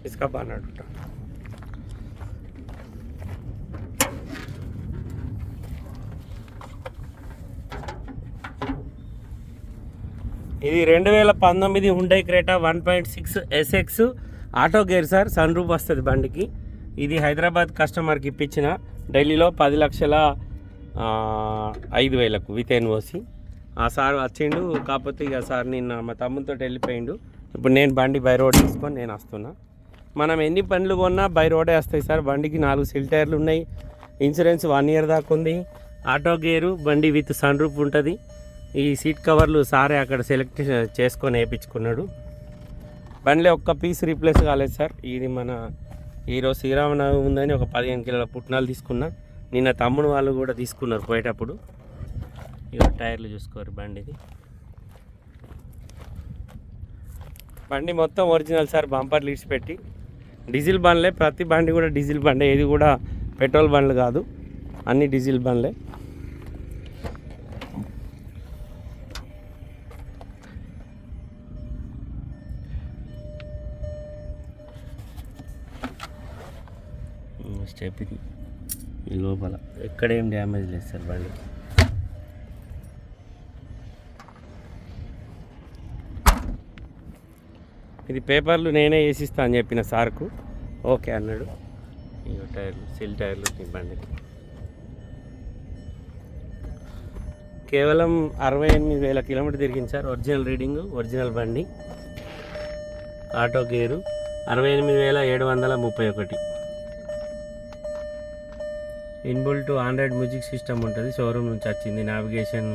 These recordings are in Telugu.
इसका बानट उठा ఇది 2019 Hyundai Creta 1.6 SX auto gear sir. Sunroof వస్తుంది బండికి. ఇది హైదరాబాద్ కస్టమర్కి ఇప్పించిన ఢిల్లీలో 10,05,000 విత్ ఎన్ఓసి. ఆ సార్ వచ్చిండు, కాకపోతే ఇక సార్ నిన్న మా తమ్ముతో వెళ్ళిపోయిండు. ఇప్పుడు నేను బండి బై రోడ్ తీసుకొని నేను వస్తున్నా. మనం ఎన్ని పనులు కొన్నా బై రోడే వస్తాయి సార్. బండికి 4 సిల్ టైర్లు ఉన్నాయి, ఇన్సూరెన్స్ 1 ఇయర్ దాకా ఉంది, ఆటో గేరు, బండి విత్ సన్ రూఫ్ ఉంటుంది. ఈ సీట్ కవర్లు సారే అక్కడ సెలెక్ట్ చేసుకొని వేయించుకున్నాడు. బండిలో ఒక్క పీస్ రీప్లేస్ కాలేదు సార్. ఇది మన ఈరోజు శ్రీరామనవమి ఉందని ఒక 15 కిలోల పుట్నాలు తీసుకున్నా. నిన్న తమ్ముడు వాళ్ళు కూడా తీసుకున్నారు పోయేటప్పుడు. ఇక టైర్లు చూసుకోరు బండిది. బండి మొత్తం ఒరిజినల్ సార్. బంపర్ లీడ్స్ పెట్టి డీజిల్ బండ్లే. ప్రతి బండి కూడా డీజిల్ బండే, ఏది కూడా పెట్రోల్ బండ్లు కాదు, అన్ని డీజిల్ బండ్లే. స్టెప్ ఇది ఈ లోపల ఎక్కడేం డ్యామేజ్ లేదు సార్ బండి. ఇది పేపర్లు నేనే వేసిస్తా అని చెప్పిన సార్కు, ఓకే అన్నాడు. ఇక టైర్లు సిల్ టైర్లు ఈ బండికి కేవలం 68,000 కిలోమీటర్ తిరిగింది సార్. ఒరిజినల్ రీడింగు, ఒరిజినల్ బండి, auto gear, 68,731. Inbuilt android music system ఉంటుంది, షోరూమ్ నుంచి వచ్చింది. Navigation,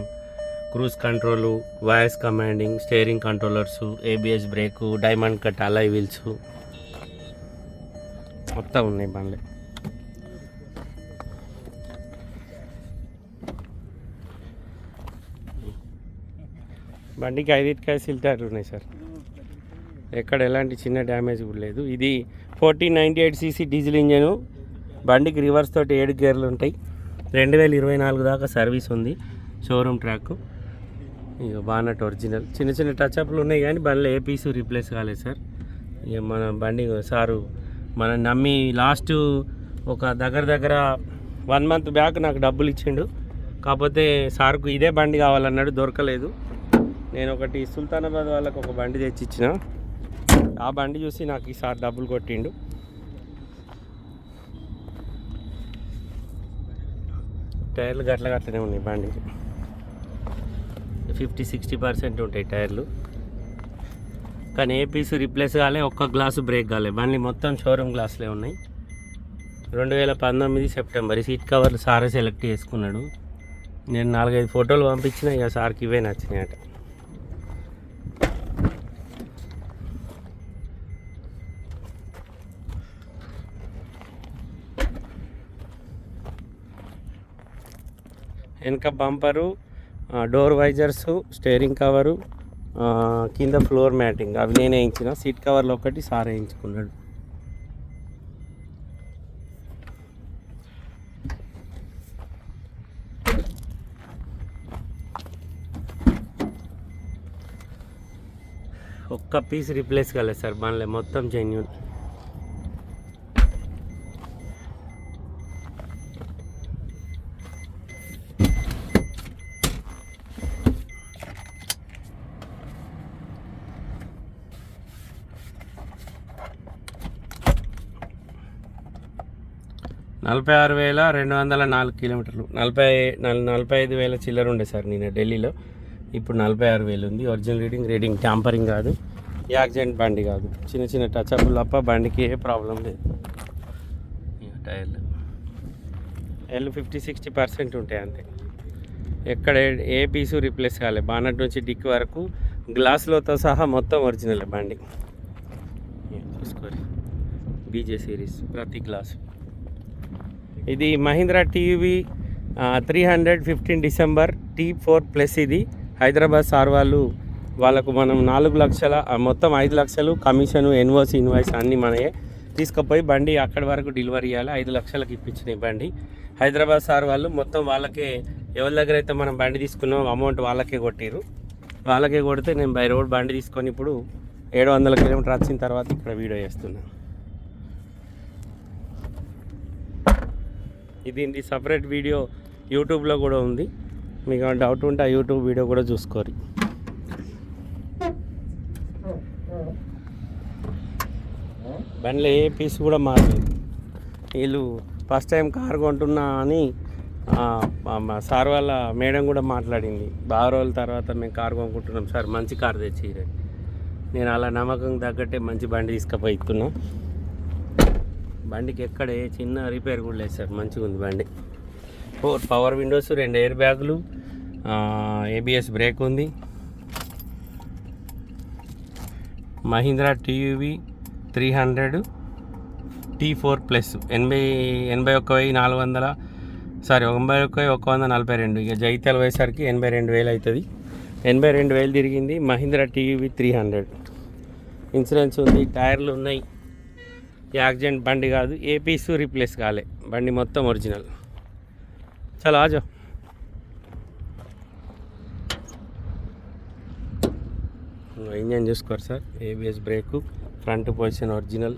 cruise control, voice commanding, steering controllers, ABS brake, diamond cut alloy wheels మొత్తం ఉన్నాయి బండ్లే. బండికి 5 సిల్ టైర్లు ఉన్నాయి సార్. ఎక్కడ ఎలాంటి చిన్న డ్యామేజ్ కూడా లేదు. ఇది 1498cc డీజిల్ ఇంజను. బండికి రివర్స్ తోటి 7 గేర్లు ఉంటాయి. 2024 దాకా సర్వీస్ ఉంది, షోరూమ్ ట్రాక్. ఇక బానట్ ఒరిజినల్. చిన్న చిన్న టచ్అప్లు ఉన్నాయి కానీ బండిలో ఏ పీసు రీప్లేస్ కాలేదు సార్. ఇక మన బండి సారు మనం నమ్మి లాస్ట్ ఒక దగ్గర 1 మంత్ బ్యాక్ నాకు డబ్బులు ఇచ్చిండు. కాకపోతే సార్కు ఇదే బండి కావాలన్నాడు, దొరకలేదు. నేను ఒకటి సుల్తానాబాద్ వాళ్ళకు ఒక బండి తెచ్చి ఇచ్చిన. ఆ బండి చూసి నాకు ఈసారి డబ్బులు కొట్టిండు. టైర్లు గట్లనే ఉన్నాయి బండికి. 50-60% ఉంటాయి టైర్లు, కానీ ఏ పీసు రిప్లేస్ కాలే, ఒక్క గ్లాసు బ్రేక్ కాలే. బండి మొత్తం షోరూమ్ గ్లాసులే ఉన్నాయి. 2019 సెప్టెంబర్. ఈ సీట్ కవర్లు సారే సెలెక్ట్ చేసుకున్నాడు. నేను 4-5 ఫోటోలు పంపించిన, ఇక సార్కి ఇవే నచ్చినాయట. వెనక బంపరు, డోర్ వైజర్సు, స్టీరింగ్ కవరు, కింద ఫ్లోర్ మ్యాటింగ్ అవి నేనే వేయించిన. సీట్ కవర్లు ఒకటి సార్ వేయించుకున్నాడు. ఒక్క పీస్ రీప్లేస్ కాలేదు సార్ బండ్లే, మొత్తం జెన్యూన్. $46,204 కిలోమీటర్లు. 45,000 చిల్లర ఉండే సార్ నేను ఢిల్లీలో. ఇప్పుడు 46,000 ఉంది. ఒరిజినల్ రీడింగ్ ట్యాంపరింగ్ కాదు, యాక్సిడెంట్ బండి కాదు. చిన్న చిన్న టచ్అప్లు తప్ప బండికి ఏ ప్రాబ్లం లేదు. టైర్లు 50-60% ఉంటాయి అంతే. ఎక్కడ ఏ పీసు రీప్లేస్ కాలేదు. బానట్ నుంచి డిక్ వరకు గ్లాసులతో సహా మొత్తం ఒరిజినల్ బండి. చూసుకోరు BJ సిరీస్ ప్రతి గ్లాసు. ఇది మహీంద్రా TUV 315 డిసెంబర్ T4+. ఇది హైదరాబాద్ సార్ వాళ్ళకు మనం 4 లక్షల మొత్తం 5 లక్షలు కమిషను, ఎన్ఓసి, ఇన్వాయిస్ అన్నీ మనయే. తీసుకుపోయి బండి అక్కడి వరకు డెలివరీ ఇవ్వాలి. 5 లక్షలకు ఇప్పించిన బండి హైదరాబాద్ సార్ వాళ్ళు. మొత్తం వాళ్ళకే, ఎవరి దగ్గర అయితే మనం బండి తీసుకున్నాం అమౌంట్ వాళ్ళకే కొట్టిరు. వాళ్ళకే కొడితే నేను బై రోడ్ బండి తీసుకొని ఇప్పుడు 700 కిలోమీటర్ వచ్చిన తర్వాత ఇక్కడ వీడియో చేస్తున్నాను. దీనికి సపరేట్ వీడియో యూట్యూబ్లో కూడా ఉంది. మీకు ఏమైనా డౌట్ ఉంటే ఆ యూట్యూబ్ వీడియో కూడా చూసుకోరు. బండిలో ఏ పీస్ కూడా మారలేదు. వీళ్ళు ఫస్ట్ టైం కార్ కొంటున్నా అని మా సార్ వాళ్ళ మేడం కూడా మాట్లాడింది. బాగా రోజుల తర్వాత మేము కార్ కొనుక్కుంటున్నాం సార్, మంచి కార్ తెచ్చి. నేను అలా నమ్మకం తగ్గట్టే మంచి బండి తీసుకుపోయి ఇస్తున్నా. బండికి ఎక్కడ ఏ చిన్న రిపేర్ కూడా లేదు సార్, మంచిగా ఉంది బండి. 4 పవర్ విండోస్, 2 ఎయిర్ బ్యాగులు, ఏబిఎస్ బ్రేక్ ఉంది. Mahindra TUV 300 T4 plus 81,400 sorry 81,142. ఇక జైత్యాల పోయేసరికి 82,000 అవుతుంది. 82,000 తిరిగింది. మహీంద్రా టీయూవీ 300 ఇన్సూరెన్స్ ఉంది, టైర్లు ఉన్నాయి. యాక్సిడెంట్ బండి కాదు, ఏ పీసు రీప్లేస్ కాలే, బండి మొత్తం ఒరిజినల్. చలో ఆజో. ఇంజన్ చూసుకోరు sir, ABS brake, front position original.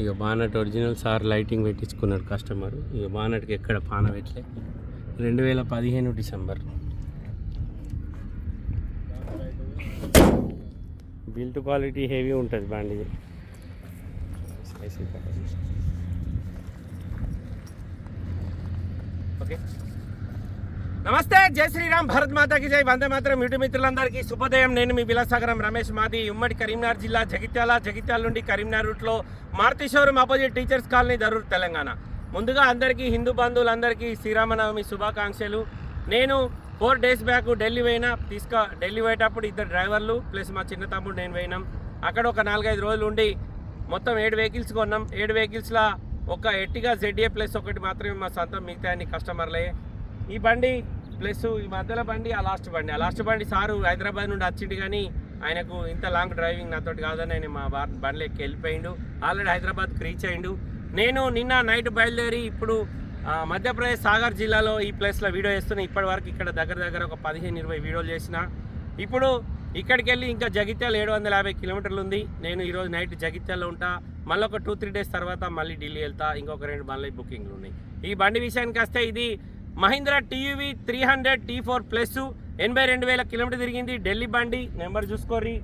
ఇక బానట్ ఒరిజినల్. సార్ లైటింగ్ పెట్టించుకున్నాడు కస్టమర్. ఇక బానట్కి ఎక్కడ పాన పెట్టలే. 2015 డిసెంబర్. బిల్ట్ క్వాలిటీ హెవీ ఉంటుంది బండిది. ఓకే, నమస్తే, జై శ్రీరామ్, భారత్ మాతాకి జై, వందే మాతరం. యూట్యూబ్ మిత్రులందరికీ శుభోదయం. నేను మీ విలాసాగరం రమేష్. మాది ఉమ్మడి కరీంనగర్ జిల్లా, జగిత్యాల నుండి కరీంనగర్ రూట్లో Maruti showroom opposite teachers colony, Darur, Telangana. ముందుగా అందరికీ, హిందూ బంధువులందరికీ శ్రీరామనవమి శుభాకాంక్షలు. నేను 4 days బ్యాక్ ఢిల్లీ పోయినా. ఢిల్లీ పోయేటప్పుడు 2 డ్రైవర్లు ప్లస్ మా చిన్న తమ్ముడు నేను పోయినాం. అక్కడ ఒక 4-5 రోజులు ఉండి మొత్తం 7 వెహికల్స్ కొన్నాం. 7 వెహికల్స్లో ఒక ఎట్టిగా ZA ప్లస్ ఒకటి మాత్రమే మా సొంతం, మిగతా అన్ని కస్టమర్లే. ఈ బండి ప్లస్ ఈ మధ్యలో బండి, ఆ లాస్ట్ బండి సారు హైదరాబాద్ నుండి వచ్చిండు, కానీ ఆయనకు ఇంత లాంగ్ డ్రైవింగ్ నాతోటి కాదని ఆయన మా బండ్లు ఎక్కి వెళ్ళిపోయిండు. ఆల్రెడీ హైదరాబాద్కి రీచ్ అయ్యిండు. నేను నిన్న నైట్ బయలుదేరి ఇప్పుడు మధ్యప్రదేశ్ సాగర్ జిల్లాలో ఈ ప్లేస్లో వీడియో చేస్తున్నా. ఇప్పటి వరకు ఇక్కడ దగ్గర ఒక 15-20 వీడియోలు చేసిన. ఇప్పుడు ఇక్కడికి వెళ్ళి ఇంకా జగిత్యాల 750 కిలోమీటర్లు ఉంది. నేను ఈరోజు నైట్ జగిత్యాల్లో ఉంటా. మళ్ళీ ఒక 2-3 days తర్వాత మళ్ళీ ఢిల్లీ వెళ్తా. ఇంకొక 2 బండ్ల బుకింగ్లు ఉన్నాయి. ఈ బండి విషయానికి వస్తే ఇది Mahindra TUV 300 T4 plus 82,000 kilometre తిరిగింది. ఢిల్లీ బండి, నెంబర్ చూసుకోర్రి.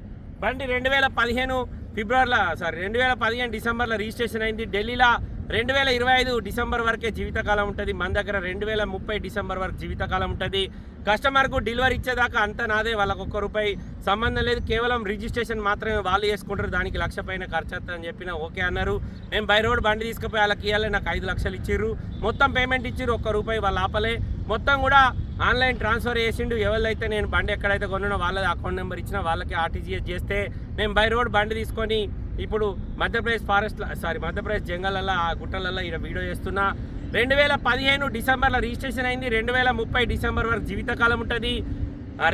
బండి 2015 డిసెంబర్లో రిజిస్ట్రేషన్ అయింది. ఢిల్లీలో 2025 డిసెంబర్ వరకే జీవితకాలం ఉంటుంది. మన దగ్గర 2030 డిసెంబర్ వరకు జీవితకాలం ఉంటుంది. కస్టమర్కు డెలివరీ ఇచ్చేదాకా అంతా నాదే, వాళ్ళకు ₹1 సంబంధం లేదు. కేవలం రిజిస్ట్రేషన్ మాత్రమే వాళ్ళు చేసుకుంటారు. దానికి ₹1,00,000 పైన ఖర్చు అవుతుందని చెప్పినా ఓకే అన్నారు. నేను బై రోడ్ బండి తీసుకుపోయి వాళ్ళకి ఇవ్వాలి. నాకు 5 లక్షలు ఇచ్చిర్రు. మొత్తం పేమెంట్ ఇచ్చిర్రు, ₹1 వాళ్ళు ఆపలే. మొత్తం కూడా ఆన్లైన్ ట్రాన్స్ఫర్ చేసిండు. ఎవరైతే నేను బండి ఎక్కడైతే కొన్నానో వాళ్ళది అకౌంట్ నెంబర్ ఇచ్చిన వాళ్ళకి RTGS చేస్తే నేను బై రోడ్ బండి తీసుకొని ఇప్పుడు మధ్యప్రదేశ్ జంగల్లో, ఆ గుట్టలలో ఇక్కడ వీడియో చేస్తున్నా. 2015 డిసెంబర్లో రిజిస్ట్రేషన్ అయింది. 2030 డిసెంబర్ వరకు జీవితకాలం ఉంటుంది.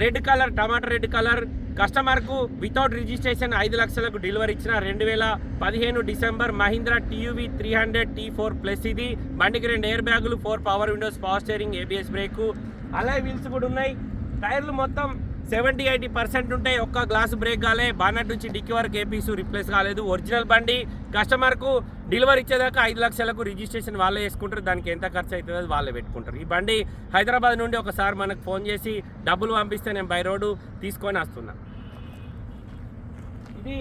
రెడ్ కలర్, టమాటా రెడ్ కలర్. కస్టమర్కు వితౌట్ రిజిస్ట్రేషన్ 5 లక్షలకు డెలివరీ ఇచ్చిన 2015 December Mahindra TUV 300 T4 plus. ఇది బండికి 2 ఎయిర్ బ్యాగులు, 4 power windows, power steering, ABS break, alloy wheels కూడా ఉన్నాయి. టైర్లు మొత్తం 70-80% ఉంటాయి. ఒక్క గ్లాస్ బ్రేక్ కాలే. బానట్ నుంచి డిక్కీ వరకు ఏ పీసు రిప్లేస్ కాలేదు. ఒరిజినల్ బండి. కస్టమర్కు డెలివరీ ఇచ్చేదాకా 5 లక్షలకు రిజిస్ట్రేషన్ వాళ్ళే చేసుకుంటారు. దానికి ఎంత ఖర్చు అవుతుందో వాళ్ళే పెట్టుకుంటారు. ఈ బండి హైదరాబాద్ నుండి ఒకసారి మనకు ఫోన్ చేసి డబ్బులు పంపిస్తే నేను బై రోడ్డు తీసుకొని వస్తున్నా. ఇది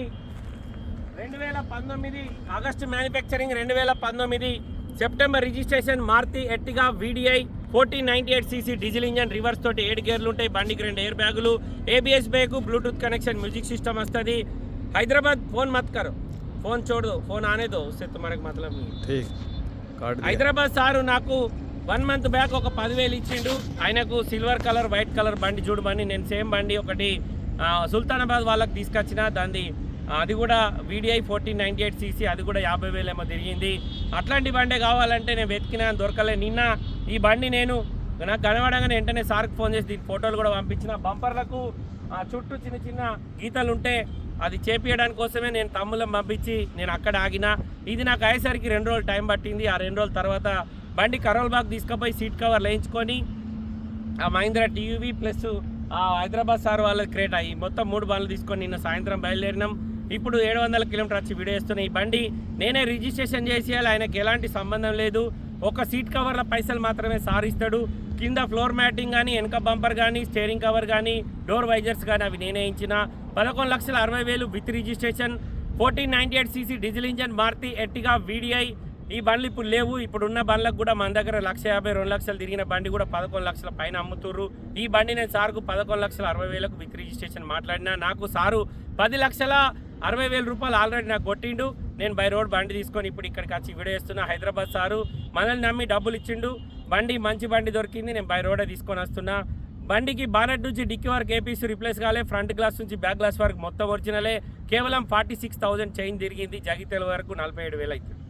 2019 August manufacturing, 2019 September registration. Maruti Ertiga VDI 1498cc diesel engine, reverse తోటి 7 గేర్లు ఉంటాయి. బండికి 2 ఎయిర్ బ్యాగులు, ABS brake, Bluetooth connection, music system వస్తుంది. హైదరాబాద్ ఫోన్ మత్ కరో, ఫోన్ చూడదు, ఫోన్ ఆనే దో, ఉస్సే తుమారకు మతలబ్ नहीं. హైదరాబాద్ సారు నాకు 1 month బ్యాక్ ఒక 10,000 ఇచ్చిండు. ఆయనకు సిల్వర్ కలర్, వైట్ కలర్ బండి చూడమని నేను సేమ్ బండి ఒకటి సుల్తానాబాద్ వాళ్ళకి తీసుకొచ్చిన. దాన్ని అది కూడా VDI 1498cc, అది కూడా 50,000 ఏమో తిరిగింది. అట్లాంటి బండే కావాలంటే నేను వెతికినా, దొరకలే. నిన్న ఈ బండి నాకు కనబడగానే వెంటనే సార్కి ఫోన్ చేసి దీని ఫోటోలు కూడా పంపించిన. బంపర్లకు చుట్టూ చిన్న గీతలు ఉంటే అది చేపించడానికి కోసమే నేను తమ్ముళ్ళని పంపించి నేను అక్కడ ఆగిన. ఇది నాకు అయ్యేసరికి 2 రోజులు టైం పట్టింది. ఆ 2 రోజుల తర్వాత బండి కరోల్ బాగ్ తీసుకుపోయి సీట్ కవర్ వేయించుకొని ఆ Mahindra TUV plus Hyderabad sir వాళ్ళ క్రేటా, ఈ మొత్తం 3 బండ్లు తీసుకొని నిన్న సాయంత్రం బయలుదేరినాం. ఇప్పుడు 700 కిలోమీటర్ వచ్చి వీడియో చేస్తున్నా. ఈ బండి నేనే రిజిస్ట్రేషన్ చేసేయాలి, ఆయనకి ఎలాంటి సంబంధం లేదు. ఒక సీట్ కవర్ల పైసలు మాత్రమే సార్ ఇస్తాడు. కింద ఫ్లోర్ మ్యాటింగ్ కానీ, వెనక బంపర్ కానీ, స్టీరింగ్ కవర్ కానీ, డోర్ వైజర్స్ కానీ అవి నేనే ఇచ్చిన. 11,60,000 with registration. 1498 cc diesel engine Maruti Ertiga VDI. ఈ బండ్లు ఇప్పుడు లేవు. ఇప్పుడున్న బండ్లకు కూడా మన దగ్గర 1,50,000 2 లక్షలు తిరిగిన బండి కూడా 11 లక్షల పైన అమ్ముతుర్రు. ఈ బండి నేను సార్కు 11,60,000 విత్ రిజిస్ట్రేషన్ మాట్లాడినా. నాకు సారు 10,60,000 రూపాయలు ఆల్రెడీ నాకు కొట్టిండు. నేను బై రోడ్ బండి తీసుకొని ఇప్పుడు ఇక్కడికి వచ్చి వీడియో చేస్తున్నా. హైదరాబాద్ సారు మనల్ని నమ్మి డబ్బులు ఇచ్చిండు. బండి మంచి బండి దొరికింది, నేను బై రోడే తీసుకొని వస్తున్నా. బండికి బానెట్ నుంచి డిక్కీ వరకు ఏపీసీ రిప్లేస్ కాలే, ఫ్రంట్ గ్లాస్ నుంచి బ్యాక్ గ్లాస్ వరకు మొత్తం ఒరిజినలే. కేవలం 46,000 చైన్ తిరిగింది. జగిత్యాల వరకు 47,000 అవుతుంది.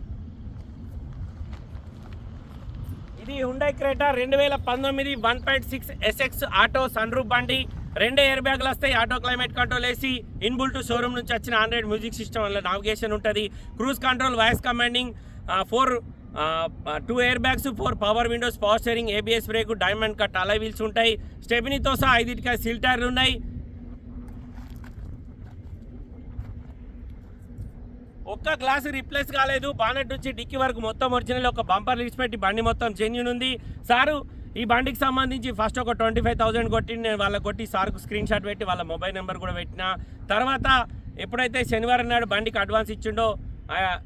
ఇది Hyundai Creta 2019 1.6 SX auto sunroof బండి. 2 ఎయిర్ బ్యాగ్లు వస్తాయి, auto climate control AC, inbuilt showroom నుంచి వచ్చిన ఆండ్రాయిడ్ మ్యూజిక్ సిస్టమ్ వల్ల నావిగేషన్ ఉంటుంది. Cruise control, voice commanding, 2 air bags, 4 power windows, power steering, ABS brake, diamond cut alloy wheels ఉంటాయి. స్టెబినీతో సహా 5 సీల్ టైర్లు ఉన్నాయి. ఒక్క గ్లాస్ రిప్లేస్ కాలేదు. బానెట్ నుంచి డిక్కీ వరకు మొత్తం ఒరిజినల్. ఒక బంపర్ లిస్ట్ పెట్టి బండి మొత్తం జెన్యూన్ ఉంది. సారు ఈ బండికి సంబంధించి ఫస్ట్ ఒక 25,000 కొట్టి నేను వాళ్ళకి కొట్టి సార్కు స్క్రీన్ షాట్ పెట్టి వాళ్ళ మొబైల్ నెంబర్ కూడా పెట్టిన. తర్వాత ఎప్పుడైతే శనివారం నాడు బండికి అడ్వాన్స్ ఇచ్చిండో,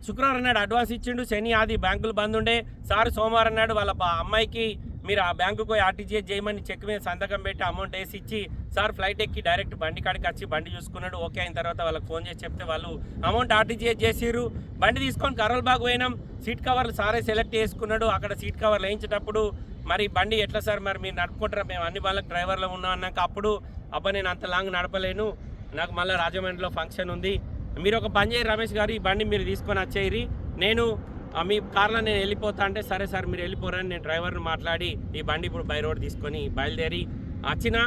శుక్రవారం నాడు అడ్వాన్స్ ఇచ్చిండు. శని ఆది బ్యాంకులు బంద్ ఉండే. సారు సోమవారం నాడు వాళ్ళ అమ్మాయికి మీరు ఆ బ్యాంకుకు పోయి RTGS చేయమని చెక్ మీద సంతకం పెట్టి అమౌంట్ వేసి ఇచ్చి సార్ ఫ్లైట్ ఎక్కి డైరెక్ట్ బండి కాడికి వచ్చి బండి చూసుకున్నాడు. ఓకే అయిన తర్వాత వాళ్ళకి ఫోన్ చేసి చెప్తే వాళ్ళు అమౌంట్ RTGS చేసిర్రు. బండి తీసుకొని కరోల్బాగ్ పోయినాం. సీట్ కవర్లు సారే సెలెక్ట్ చేసుకున్నాడు. అక్కడ సీట్ కవర్లు వేయించేటప్పుడు మరి బండి ఎట్లా సార్ మరి మీరు నడుపుకుంటారా, మేము అన్ని వాళ్ళకి డ్రైవర్లో ఉన్నాం అన్నాక అప్పుడు అబ్బా నేను అంత లాంగ్ నడపలేను, నాకు మళ్ళీ రాజమండ్రిలో ఫంక్షన్ ఉంది, మీరు ఒక పని చేయరు రమేష్ గారు, ఈ బండి మీరు తీసుకొని వచ్చేయరి, నేను మీ కార్లో నేను వెళ్ళిపోతా అంటే సరే సార్ మీరు వెళ్ళిపోరని నేను డ్రైవర్ని మాట్లాడి ఈ బండి ఇప్పుడు బై రోడ్ తీసుకొని బయలుదేరి వచ్చిన.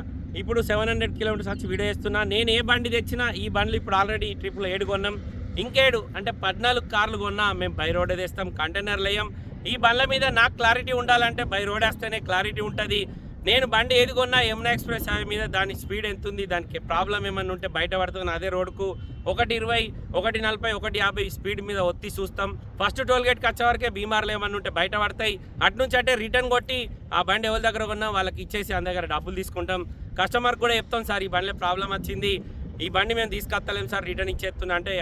ఇప్పుడు 700 కిలోమీటర్స్ వచ్చి వీడియో చేస్తున్నా. నేను ఏ బండి తెచ్చినా ఈ బండ్లు ఇప్పుడు ఆల్రెడీ ఈ ట్రిప్లో 7 కొన్నాం. ఇంకేడు అంటే 14 కార్లు కొన్నా. మేము బై రోడే తెస్తాం, కంటైనర్లు వేయం. ఈ బండ్ల మీద నాకు క్లారిటీ ఉండాలంటే బై రోడ్ వేస్తేనే క్లారిటీ ఉంటుంది. నేను బండి ఏది కొన్నా యమునా ఎక్స్ప్రెస్ హైవే మీద దాని స్పీడ్ ఎంత ఉంది, దానికి ప్రాబ్లం ఏమన్నా ఉంటే బయట పడుతుంది. అదే రోడ్కు 120, 140, 150 స్పీడ్ మీద ఒత్తి చూస్తాం. ఫస్ట్ టోల్ గేట్కి వచ్చే వరకే బీమార్లు ఏమన్నా ఉంటే బయట పడతాయి. అటునుంచి అంటే రిటర్న్ కొట్టి ఆ బండి ఎవరి దగ్గర కొన్నా వాళ్ళకి ఇచ్చేసి అందరి దగ్గర డబ్బులు తీసుకుంటాం. కస్టమర్ కూడా చెప్తాం సార్ ఈ బండిలో ప్రాబ్లం వచ్చింది, ఈ బండి మేము తీసుకొస్తలేం సార్, రిటర్న్ ఇచ్చేస్తున్నా అంటే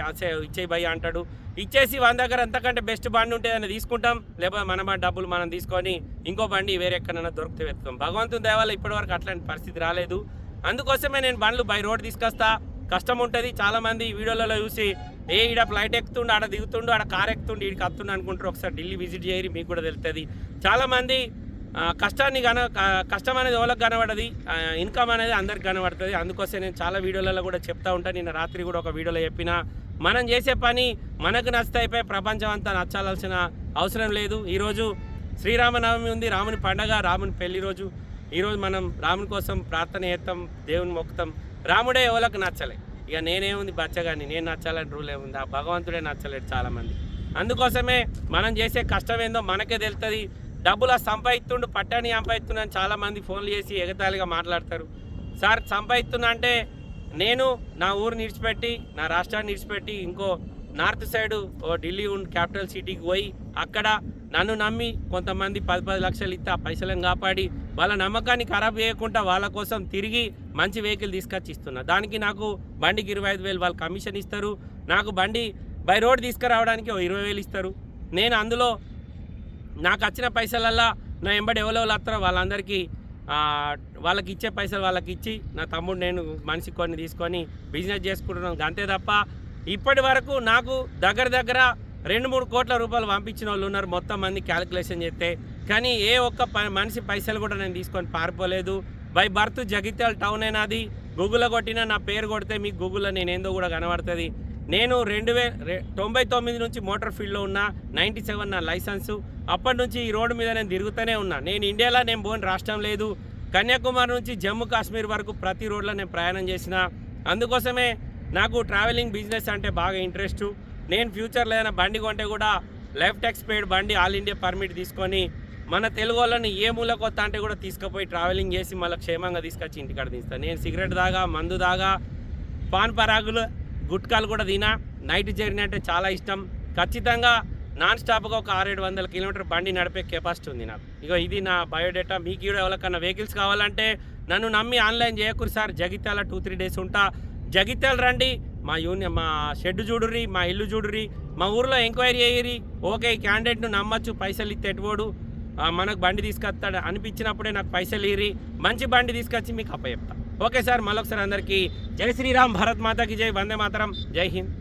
ఇచ్చే భయ్య అంటాడు. ఇచ్చేసి వాళ్ళ దగ్గర అంతకంటే బెస్ట్ బండి ఉంటే అని తీసుకుంటాం, లేకపోతే మన డబ్బులు మనం తీసుకొని ఇంకో బండి వేరే ఎక్కడైనా దొరికితే వెతుకుతాం. భగవంతుని దయ వల్ల ఇప్పటివరకు అట్లాంటి పరిస్థితి రాలేదు. అందుకోసమే నేను బండ్లు బై రోడ్ తీసుకొస్తా. కష్టం ఉంటుంది. చాలామంది వీడియోలలో చూసి ఈడ ఫ్లైట్ ఎక్కుతుండు, ఆడ దిగుతుండు, ఆడ కార్ ఎక్కుతుండు, ఈడికి వస్తుండు అనుకుంటారు. ఒకసారి ఢిల్లీ విజిట్ చేయరు, మీకు కూడా తెలుస్తుంది. చాలామంది కష్టం అనేది ఎవరికి కనబడది, ఇన్కమ్ అనేది అందరికి కనబడుతుంది. అందుకోసం నేను చాలా వీడియోలలో కూడా చెప్తా ఉంటాను. నిన్న రాత్రి కూడా ఒక వీడియోలో చెప్పిన, మనం చేసే పని మనకు నచ్చితే అయిపోయి ప్రపంచం అంతా నచ్చాల్సిన అవసరం లేదు. ఈరోజు శ్రీరామనవమి ఉంది, రాముని పండగ, రాముని పెళ్లి రోజు. ఈరోజు మనం రాముని కోసం ప్రార్థన చేస్తాం, దేవుని మొక్కుతాం. రాముడే ఎవరికి నచ్చలే, ఇక నేనేముంది బచ్చగాని, నేను నచ్చాలని రూల్ ఏముంది, ఆ భగవంతుడే నచ్చలేడు చాలామంది. అందుకోసమే మనం చేసే కష్టం ఏందో మనకే తెలుస్తుంది. డబ్బులు సంపాదిస్తుండు, పట్టాన్ని సంపాదిస్తున్నా అని చాలామంది ఫోన్లు చేసి ఎగతాళిగా మాట్లాడతారు. సార్ సంపాదిస్తున్నా అంటే నేను నా ఊరిని విడిచిపెట్టి, నా రాష్ట్రాన్ని విడిచిపెట్టి ఇంకో నార్త్ సైడు ఢిల్లీ క్యాపిటల్ సిటీకి పోయి అక్కడ నన్ను నమ్మి కొంతమంది 10 లక్షలు ఇస్తే ఆ పైసలను కాపాడి వాళ్ళ నమ్మకాన్ని ఖరాబ్ చేయకుండా వాళ్ళ కోసం తిరిగి మంచి వెహికల్ తీసుకొచ్చి ఇస్తున్నా. దానికి నాకు బండికి 25,000 వాళ్ళు కమిషన్ ఇస్తారు. నాకు బండి బై రోడ్ తీసుకురావడానికి 20,000 ఇస్తారు. నేను అందులో నాకు వచ్చిన పైసలల్లా నా ఎంబడి ఎవరెవరు వస్తారో వాళ్ళందరికీ వాళ్ళకి ఇచ్చే పైసలు వాళ్ళకి ఇచ్చి నా తమ్ముడు నేను మనిషి కొన్ని తీసుకొని బిజినెస్ చేసుకుంటున్నాను. అంతే తప్ప ఇప్పటి వరకు నాకు దగ్గర 2-3 కోట్ల రూపాయలు పంపించిన వాళ్ళు ఉన్నారు మొత్తం మంది క్యాలిక్యులేషన్ చేస్తే. కానీ ఏ ఒక్క మనిషి పైసలు కూడా నేను తీసుకొని పారిపోలేదు. బై బర్త్ జగిత్యాల టౌన్ అయినది. గూగుల్లో కొట్టినా నా పేరు కొడితే మీకు గూగుల్లో నేనేందో కూడా కనబడుతుంది. నేను 1999 నుంచి మోటార్ ఫీల్డ్లో ఉన్నా. 97 నా లైసెన్సు. అప్పటి నుంచి ఈ రోడ్డు మీద నేను తిరుగుతూనే ఉన్నా. నేను ఇండియాలో నేను పోని రాష్ట్రం లేదు. కన్యాకుమారి నుంచి జమ్మూ కాశ్మీర్ వరకు ప్రతి రోడ్లో నేను ప్రయాణం చేసిన. అందుకోసమే నాకు ట్రావెలింగ్ బిజినెస్ అంటే బాగా ఇంట్రెస్టు. నేను ఫ్యూచర్లో ఏదైనా బండి కొంటే కూడా లైఫ్ ట్యాక్స్ పెయిడ్ బండి, ఆల్ ఇండియా పర్మిట్ తీసుకొని మన తెలుగు వాళ్ళని ఏ మూలకొత్త అంటే కూడా తీసుకుపోయి ట్రావెలింగ్ చేసి మళ్ళీ క్షేమంగా తీసుకొచ్చి ఇంటికాడ తీస్తాను. నేను సిగరెట్ దాగా, మందు దాగా, పాన్ పరాగులు, గుట్కాలు కూడా తినా. నైట్ జర్నీ అంటే చాలా ఇష్టం. ఖచ్చితంగా నాన్ స్టాప్గా ఒక 600-700 కిలోమీటర్ బండి నడిపే కెపాసిటీ ఉంది నాకు. ఇగో ఇది నా బయోడేటా. మీకు కూడా ఎవరికన్నా వెహికల్స్ కావాలంటే నన్ను నమ్మి ఆన్లైన్ చేయకూరి సార్. జగిత్యాల 2-3 డేస్ ఉంటా. జగిత్యాల రండి, మా షెడ్ చూడుర్రి, మా ఇల్లు చూడుర్రి, మా ఊర్లో ఎంక్వైరీ చేయరి. ఓకే, ఈ క్యాండిడేట్ను నమ్మచ్చు, పైసలు ఇస్తే ఎటువోడు మనకు బండి తీసుకొస్తాడు అనిపించినప్పుడే నాకు పైసలు ఇరి, మంచి బండి తీసుకొచ్చి మీకు అప్పచెప్తా. ఓకే సార్, మళ్ళొకసారి అందరికీ జై శ్రీరామ్, భారత్ మాతాకి జై, వందే మాతరం, జై హింద్.